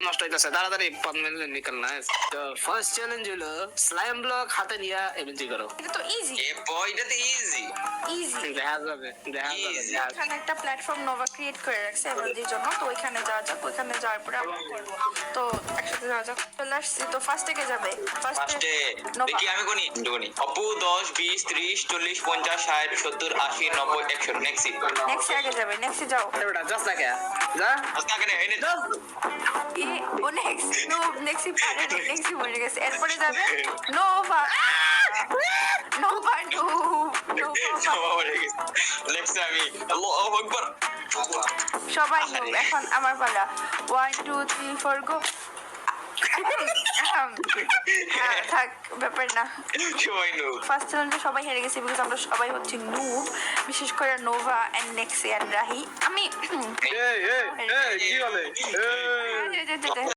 নষ্ট হইতাছে তাড়াতাড়ি 5 মিনিট নিকলনা है তো ফার্স্ট চ্যালেঞ্জ হলো স্লাইম ব্লক হাতে নিয়ে এমএনজি করো এটা তো ইজি এ বয় এটা তো ইজি ইজি দেখা যাবে Easy. এখানে একটা প্ল্যাটফর্ম নোভা ক্রিয়েট করে রাখছে এমএলজির জন্য, তো ওইখানে যাওয়া যাক। ওইখানে যাওয়ার পরে আমরা করবো, তো একসাথে যাওয়া যাক। চলে আসছি, তো ফার্স্ট থেকে যাবে ফার্স্টে নোভা। দেখি আমি কোনি কোনি অপু 10 20 30 40 50 60 70 80 90 100 নেক্সট নেক্সট আগে যাবে, নেক্সট যাও। বেটা জাস্ট না কে যা আস্তা কেন এনে জাস্ট ও নেক্সট নো নেক্সট পারে নেক্সট মরে গেছে। এরপরে যাবে নোভা নোভা নোভা নেক্সট আমি আল্লাহু আকবার সবাই no, এখন আমার পালা। 1 2 3 4 গো। থাক, ব্যাপার না। সবাই নো ফার্স্ট চ্যালেঞ্জে সবাই হেরে গেছে, বিকজ আমরা সবাই হচ্ছে নুব, বিশেষ করে নোভা এন্ড নেক্সি এন্ড রাহি। আমি এই কি বলে এই